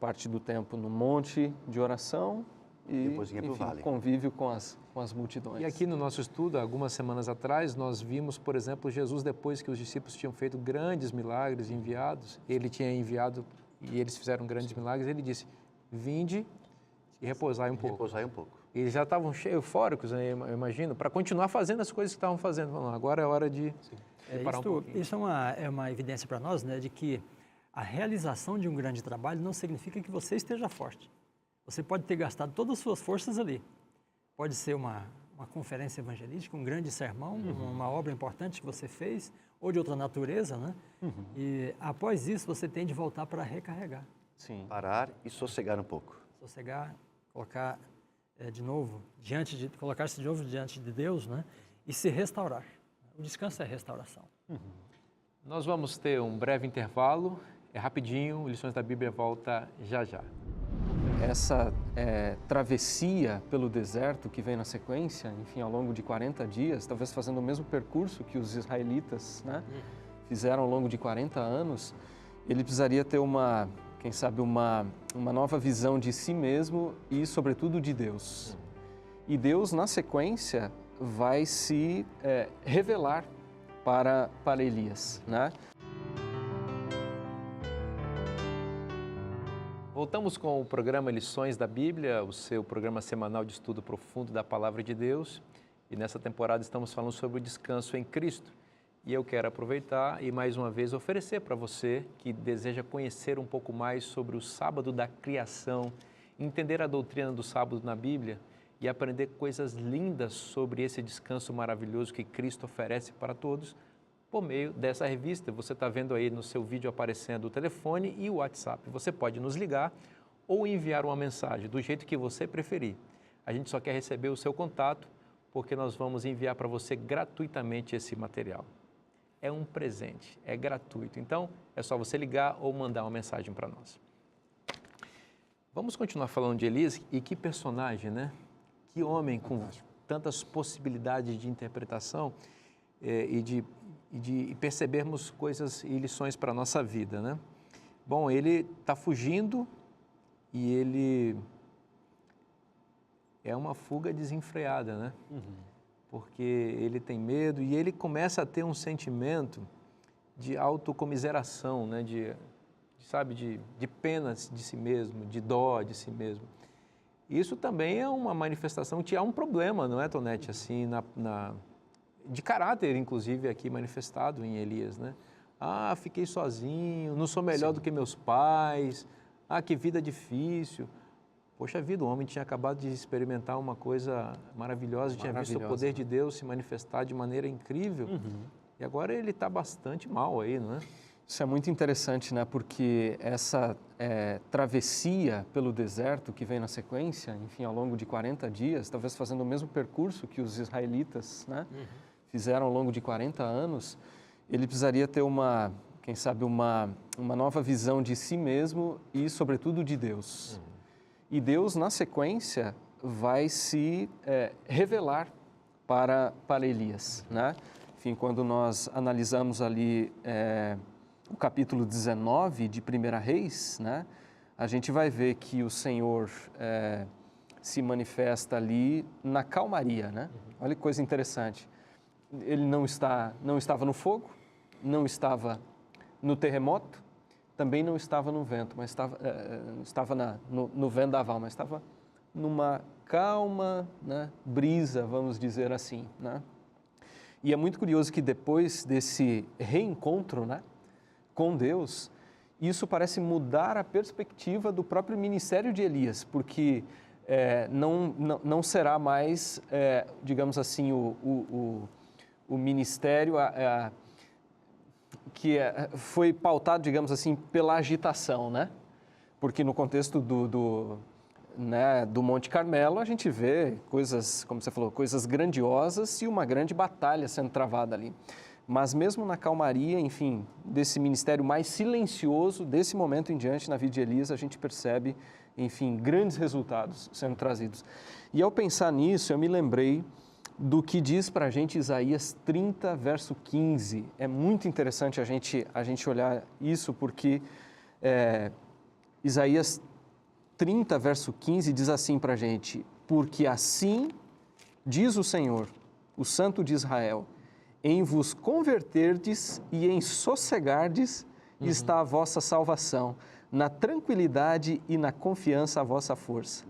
parte do tempo no monte de oração e Depois vinha pro enfim, vale. convívio com as multidões. E aqui no nosso estudo, algumas semanas atrás, nós vimos, por exemplo, Jesus, depois que os discípulos tinham feito grandes milagres enviados, ele tinha enviado e eles fizeram grandes milagres, ele disse, vinde e repousai um pouco. Repousar um pouco. Eles já estavam eufóricos, né, eu imagino, para continuar fazendo as coisas que estavam fazendo. Falando, agora é hora de parar um pouquinho. Isso é uma evidência para nós, né, de que a realização de um grande trabalho não significa que você esteja forte. Você pode ter gastado todas as suas forças ali. Pode ser uma conferência evangelística, um grande sermão, uma obra importante que você fez, ou de outra natureza, né? E após isso, você tem de voltar para recarregar. Sim. Parar e sossegar um pouco. Sossegar, colocar colocar-se de novo diante de Deus, né? E se restaurar. O descanso é restauração. Nós vamos ter um breve intervalo, é rapidinho, o Lições da Bíblia volta já já. Essa travessia pelo deserto que vem na sequência, enfim, ao longo de 40 dias, talvez fazendo o mesmo percurso que os israelitas, né, fizeram ao longo de 40 anos, ele precisaria ter quem sabe, uma nova visão de si mesmo e, sobretudo, de Deus. E Deus, na sequência, vai se revelar para Elias, né? Voltamos com o programa Lições da Bíblia, o seu programa semanal de estudo profundo da Palavra de Deus. E nessa temporada estamos falando sobre o descanso em Cristo. E eu quero aproveitar e mais uma vez oferecer para você que deseja conhecer um pouco mais sobre o sábado da criação, entender a doutrina do sábado na Bíblia e aprender coisas lindas sobre esse descanso maravilhoso que Cristo oferece para todos, por meio dessa revista. Você está vendo aí no seu vídeo aparecendo o telefone e o WhatsApp. Você pode nos ligar ou enviar uma mensagem, do jeito que você preferir. A gente só quer receber o seu contato, porque nós vamos enviar para você gratuitamente esse material. É um presente, é gratuito. Então, é só você ligar ou mandar uma mensagem para nós. Vamos continuar falando de Elias, e que personagem, né? Que homem com tantas possibilidades de interpretação e de percebermos coisas e lições para a nossa vida, né? Bom, ele está fugindo e ele é uma fuga desenfreada, né? Porque ele tem medo e ele começa a ter um sentimento de autocomiseração, né? De pena de si mesmo, de dó de si mesmo. Isso também é uma manifestação que há um problema, não é, Tonete? Assim, de caráter, inclusive, aqui manifestado em Elias, né? Ah, fiquei sozinho, não sou melhor do que meus pais, que vida difícil. Poxa vida, o homem tinha acabado de experimentar uma coisa maravilhosa, tinha visto o poder de Deus se manifestar de maneira incrível, e agora ele está bastante mal aí, não é? Isso é muito interessante, né? Porque essa travessia pelo deserto que vem na sequência, enfim, ao longo de 40 dias, talvez fazendo o mesmo percurso que os israelitas, né, fizeram ao longo de 40 anos, ele precisaria ter quem sabe, uma nova visão de si mesmo e, sobretudo, de Deus. E Deus, na sequência, vai se revelar para Elias, né? Enfim, quando nós analisamos ali o capítulo 19 de 1 Reis, né, a gente vai ver que o Senhor se manifesta ali na calmaria, né? Olha que coisa interessante. Ele não estava no fogo, não estava no terremoto, também não estava no vento, mas estava no vendaval, mas estava numa calma, né, brisa, vamos dizer assim, né? E é muito curioso que depois desse reencontro, né, com Deus, isso parece mudar a perspectiva do próprio ministério de Elias, porque não será mais, digamos assim, o ministério que foi pautado, digamos assim, pela agitação, né? Porque no contexto né, do Monte Carmelo, a gente vê coisas, como você falou, coisas grandiosas e uma grande batalha sendo travada ali. Mas mesmo na calmaria, enfim, desse ministério mais silencioso, desse momento em diante na vida de Elias, a gente percebe, enfim, grandes resultados sendo trazidos. E ao pensar nisso, eu me lembrei do que diz para a gente Isaías 30, verso 15. É muito interessante a gente olhar isso, porque Isaías 30, verso 15 diz assim para a gente: porque assim diz o Senhor, o Santo de Israel, em vos converterdes e em sossegardes está a vossa salvação, na tranquilidade e na confiança a vossa força.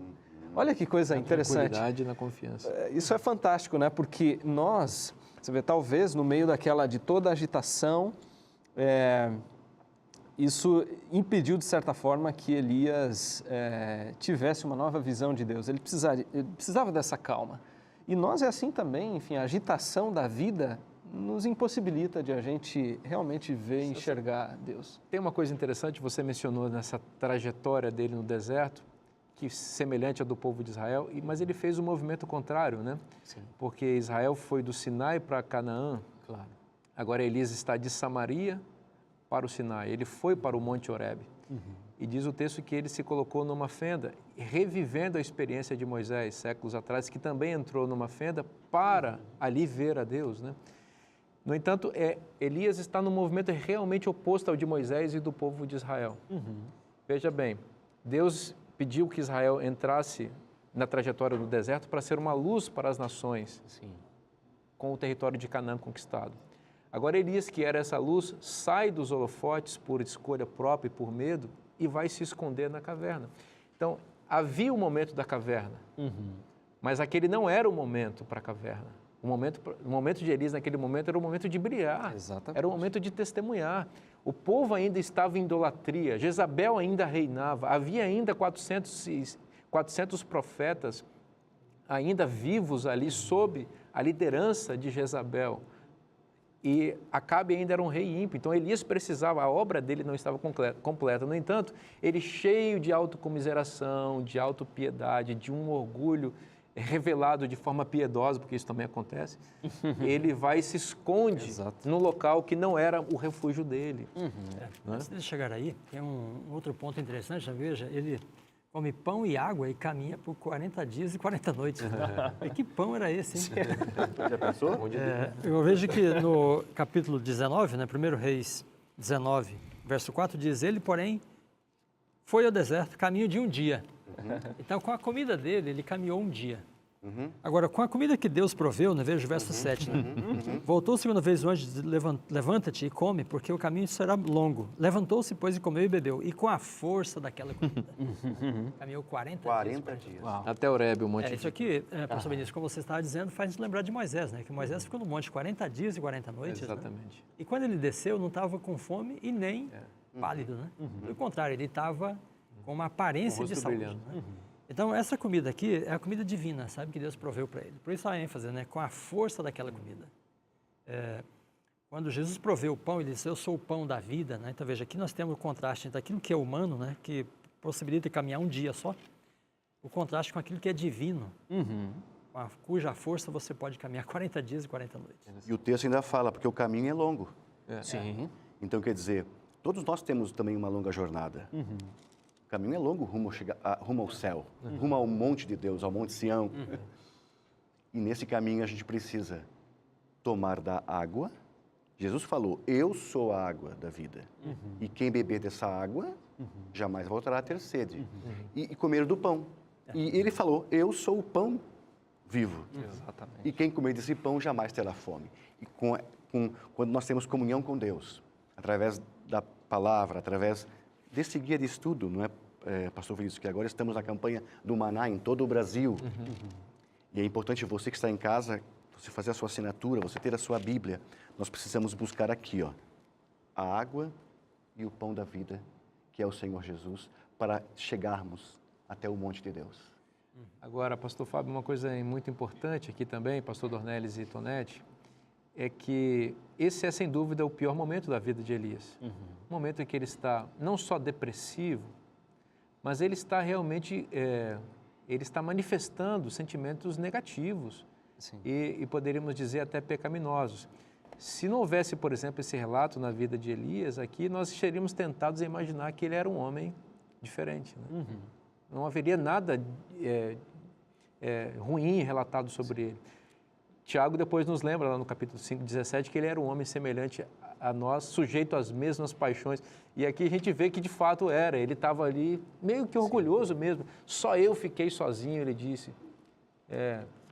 Olha que coisa interessante. Na tranquilidade e na confiança. Isso é fantástico, né? Porque nós, você vê, talvez no meio de toda a agitação, isso impediu, de certa forma, que Elias tivesse uma nova visão de Deus. Ele precisava dessa calma. E nós é assim também, enfim, a agitação da vida nos impossibilita de a gente realmente ver e enxergar Deus. Tem uma coisa interessante, você mencionou nessa trajetória dele no deserto, que semelhante à do povo de Israel, mas ele fez o movimento contrário, né? Sim. Porque Israel foi do Sinai para Canaã. Claro. Agora Elias está de Samaria para o Sinai. Ele foi para o Monte Horebe. E diz o texto que ele se colocou numa fenda, revivendo a experiência de Moisés, séculos atrás, que também entrou numa fenda para ali ver a Deus, né? No entanto, Elias está num movimento realmente oposto ao de Moisés e do povo de Israel. Veja bem, Deus pediu que Israel entrasse na trajetória do deserto para ser uma luz para as nações, Sim. com o território de Canaã conquistado. Agora Elias, que era essa luz, sai dos holofotes por escolha própria e por medo e vai se esconder na caverna. Então, havia o momento da caverna, mas aquele não era o momento para a caverna. O momento de Elias naquele momento era o momento de brilhar, Exatamente. era o momento de testemunhar. O povo ainda estava em idolatria, Jezabel ainda reinava, havia ainda 400 profetas ainda vivos ali sob a liderança de Jezabel. E Acabe ainda era um rei ímpio, então Elias precisava, a obra dele não estava completa. No entanto, ele cheio de autocomiseração, de autopiedade, de um orgulho revelado de forma piedosa, porque isso também acontece, ele vai e se esconde no local que não era o refúgio dele. Antes de chegar aí, tem um outro ponto interessante, já veja, ele come pão e água e caminha por 40 dias e 40 noites. E que pão era esse, hein? Já pensou? Eu vejo que no capítulo 19, né, 1 Reis 19, verso 4, diz: ele, porém, foi ao deserto, caminho de um dia. Então, com a comida dele, ele caminhou um dia. Agora, com a comida que Deus proveu, né, veja o verso 7, né? Voltou segunda vez o anjo e disse: levanta-te e come, porque o caminho será longo. Levantou-se, pois, e comeu e bebeu. E com a força daquela comida, caminhou 40 dias. Uau. Até Horebe, o monte. Isso aqui, pastor Benício, como você estava dizendo, faz lembrar de Moisés, né? Que Moisés ficou no monte 40 dias e 40 noites. Exatamente. Né? E quando ele desceu, não estava com fome e nem pálido, né? Pelo contrário, ele estava com uma aparência de saúde. Né? Então, essa comida aqui é a comida divina, sabe, que Deus proveu para ele. Por isso a ênfase, né? Com a força daquela comida. Quando Jesus proveu o pão, ele disse: eu sou o pão da vida, né? Então, veja, aqui nós temos o contraste entre aquilo que é humano, né? Que possibilita caminhar um dia só, o contraste com aquilo que é divino, cuja força você pode caminhar 40 dias e 40 noites. E o texto ainda fala, porque o caminho é longo. Sim. Então, quer dizer, todos nós temos também uma longa jornada. O caminho é longo rumo ao céu, rumo ao monte de Deus, ao monte Sião. E nesse caminho a gente precisa tomar da água. Jesus falou: eu sou a água da vida. E quem beber dessa água jamais voltará a ter sede. E comer do pão. E ele falou: eu sou o pão vivo. Exatamente. E quem comer desse pão jamais terá fome. E quando nós temos comunhão com Deus, através da palavra, através desse guia de estudo, não é, pastor Felício, que agora estamos na campanha do Maná em todo o Brasil. E é importante você que está em casa, você fazer a sua assinatura, você ter a sua Bíblia. Nós precisamos buscar aqui, ó, a água e o pão da vida, que é o Senhor Jesus, para chegarmos até o monte de Deus. Agora, pastor Fábio, uma coisa muito importante aqui também, pastor Dornelles e Tonete, é que esse é, sem dúvida, o pior momento da vida de Elias. Um momento em que ele está não só depressivo, mas ele está realmente ele está manifestando sentimentos negativos Sim. e poderíamos dizer até pecaminosos. Se não houvesse, por exemplo, esse relato na vida de Elias aqui, nós seríamos tentados a imaginar que ele era um homem diferente, né? Não haveria nada ruim relatado sobre ele. Tiago depois nos lembra, lá no capítulo 5, 17, que ele era um homem semelhante a nós, sujeito às mesmas paixões. E aqui a gente vê que de fato era. Ele estava ali meio que orgulhoso mesmo. Só eu fiquei sozinho, ele disse.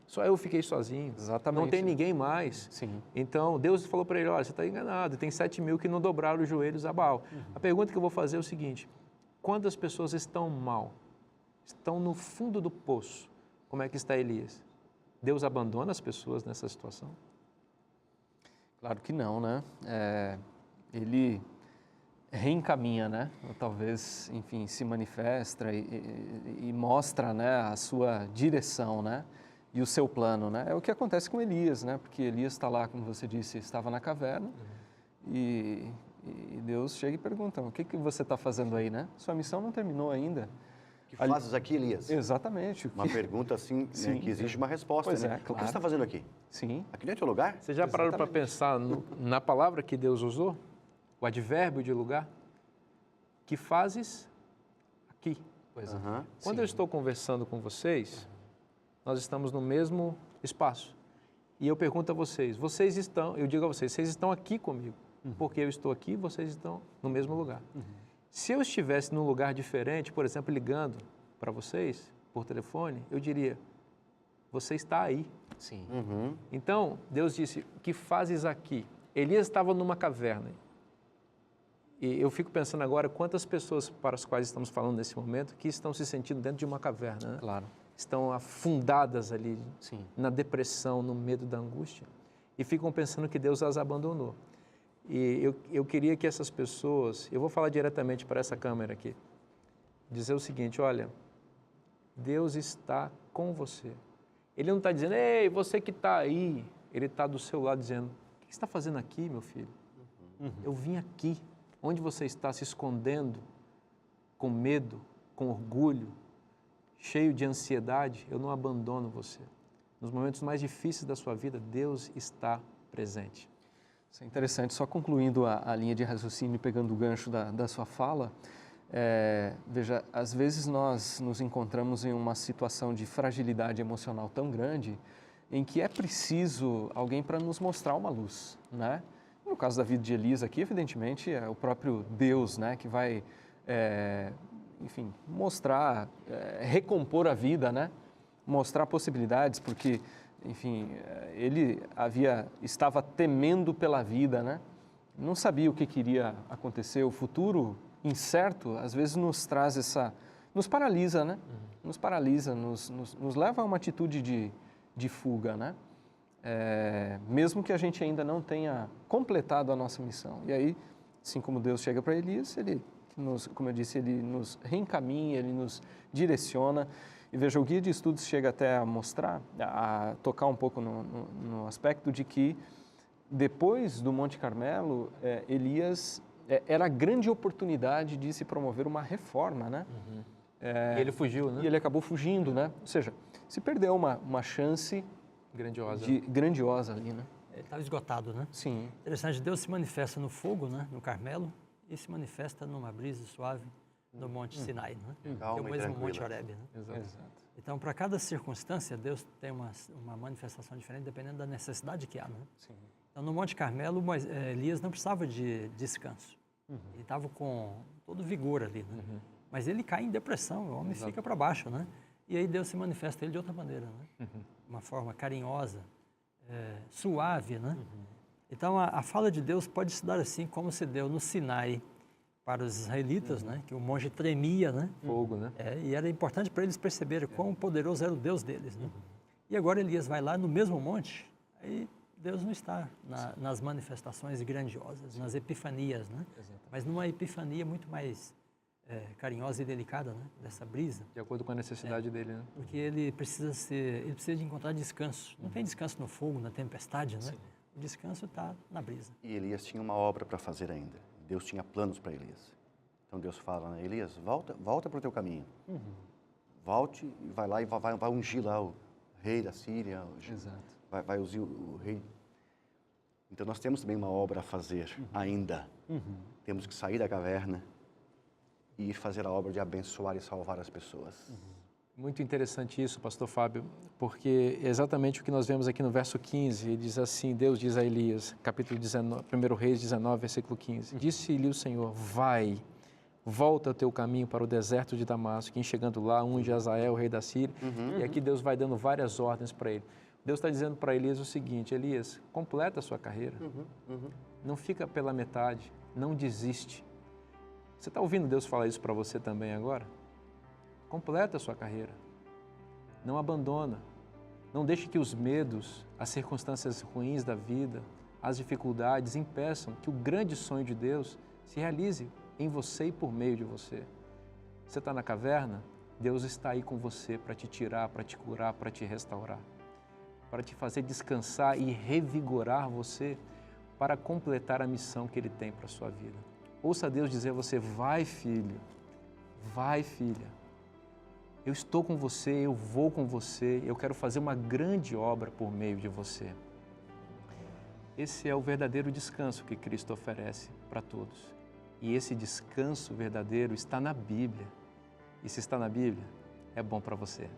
Só eu fiquei sozinho. Exatamente. Não tem ninguém mais. Sim. Então, Deus falou para ele, olha, você está enganado, tem 7.000 que não dobraram os joelhos a Baal. A pergunta que eu vou fazer é o seguinte, quando as pessoas estão mal, estão no fundo do poço, como é que está Elias? Deus abandona as pessoas nessa situação? Claro que não, né? Ele reencaminha, né? Ou talvez, enfim, se manifesta e mostra, né, a sua direção, né? E o seu plano, né? É o que acontece com Elias, né? Porque Elias está lá, como você disse, estava na caverna e Deus chega e pergunta, o que você está fazendo aí, né? Sua missão não terminou ainda. O que fazes aqui, Elias? Exatamente. Uma pergunta assim, né, Sim. que exige uma resposta, Pois né? é, O que claro. você está fazendo aqui? Sim. Aqui não é teu lugar? Você já pararam para pensar na palavra que Deus usou? O advérbio de lugar? Que fazes aqui? Pois é. Aham. Quando eu estou conversando com vocês, nós estamos no mesmo espaço. E eu pergunto a vocês, eu digo a vocês, vocês estão aqui comigo. Porque eu estou aqui, vocês estão no mesmo lugar. Se eu estivesse num lugar diferente, por exemplo, ligando para vocês por telefone, eu diria, você está aí. Sim. Então, Deus disse, o que fazes aqui? Elias estava numa caverna. E eu fico pensando agora quantas pessoas para as quais estamos falando nesse momento que estão se sentindo dentro de uma caverna, né? Claro. Estão afundadas ali Sim. na depressão, no medo da angústia e ficam pensando que Deus as abandonou. E eu queria que essas pessoas, eu vou falar diretamente para essa câmera aqui, dizer o seguinte, olha, Deus está com você. Ele não está dizendo, ei, você que está aí, Ele está do seu lado dizendo, o que você está fazendo aqui, meu filho? Eu vim aqui, onde você está se escondendo, com medo, com orgulho, cheio de ansiedade, eu não abandono você. Nos momentos mais difíceis da sua vida, Deus está presente. Isso é interessante. Só concluindo a linha de raciocínio, pegando o gancho da sua fala, veja, às vezes nós nos encontramos em uma situação de fragilidade emocional tão grande em que é preciso alguém para nos mostrar uma luz, né? No caso da vida de Elias aqui, evidentemente, é o próprio Deus, né, que vai, enfim, mostrar, recompor a vida, né? Mostrar possibilidades, porque, enfim, ele estava temendo pela vida, né? Não sabia o que iria acontecer, o futuro incerto, às vezes nos traz nos paralisa, né? Nos paralisa, nos leva a uma atitude de fuga, né? Mesmo que a gente ainda não tenha completado a nossa missão. E aí, assim como Deus chega para Elias, como eu disse, ele nos reencaminha, ele nos direciona. E veja, o guia de estudos chega até a mostrar, a tocar um pouco no aspecto de que depois do Monte Carmelo, Elias era a grande oportunidade de se promover uma reforma, né? E ele fugiu, né? E ele acabou fugindo, né? Ou seja, se perdeu uma chance grandiosa ali, né? Ele estava esgotado, né? Sim. Interessante, Deus se manifesta no fogo, né? No Carmelo, e se manifesta numa brisa suave no Monte Sinai, né? Que é Calma o e mesmo tranquila. Monte Horebe, né? Exato. Então, para cada circunstância, Deus tem uma manifestação diferente, dependendo da necessidade que há, né? Sim. Então, no Monte Carmelo, Elias não precisava de descanso. Ele estava com todo vigor ali, né? Mas ele cai em depressão, o homem fica para baixo, né? E aí Deus se manifesta ele de outra maneira, né? Uma forma carinhosa, suave, né? Então, a fala de Deus pode se dar assim, como se deu no Sinai para os israelitas, né? Que o monte tremia, né? Fogo, né? E era importante para eles perceberem quão poderoso era o Deus deles, né? E agora Elias vai lá no mesmo monte, aí Deus não está nas manifestações grandiosas, nas epifanias, né? Mas numa epifania muito mais carinhosa e delicada, né? Dessa brisa. De acordo com a necessidade dele, né? Porque ele precisa de encontrar descanso. Não tem descanso no fogo, na tempestade, né? O descanso está na brisa. E Elias tinha uma obra para fazer ainda. Deus tinha planos para Elias. Então Deus fala, né? Elias, volta para o teu caminho. Volte e vai lá e vai ungir lá o rei da Síria, Exato. vai ungir o rei. Então nós temos também uma obra a fazer ainda. Temos que sair da caverna e ir fazer a obra de abençoar e salvar as pessoas. Muito interessante isso, pastor Fábio, porque é exatamente o que nós vemos aqui no verso 15, ele diz assim, Deus diz a Elias, capítulo 19, 1 Reis 19, versículo 15, disse-lhe o Senhor, vai, volta o teu caminho para o deserto de Damasco, e chegando lá, unge Azael, rei da Síria, e aqui Deus vai dando várias ordens para ele. Deus está dizendo para Elias o seguinte, Elias, completa a sua carreira, não fica pela metade, não desiste. Você está ouvindo Deus falar isso para você também agora? Completa a sua carreira. Não abandona. Não deixe que os medos, as circunstâncias ruins da vida, as dificuldades impeçam que o grande sonho de Deus se realize em você e por meio de você. Você está na caverna? Deus está aí com você para te tirar, para te curar, para te restaurar, para te fazer descansar e revigorar você para completar a missão que Ele tem para a sua vida. Ouça Deus dizer a você, vai filho, vai filha. Eu estou com você, eu vou com você, eu quero fazer uma grande obra por meio de você. Esse é o verdadeiro descanso que Cristo oferece para todos. E esse descanso verdadeiro está na Bíblia. E se está na Bíblia, é bom para você.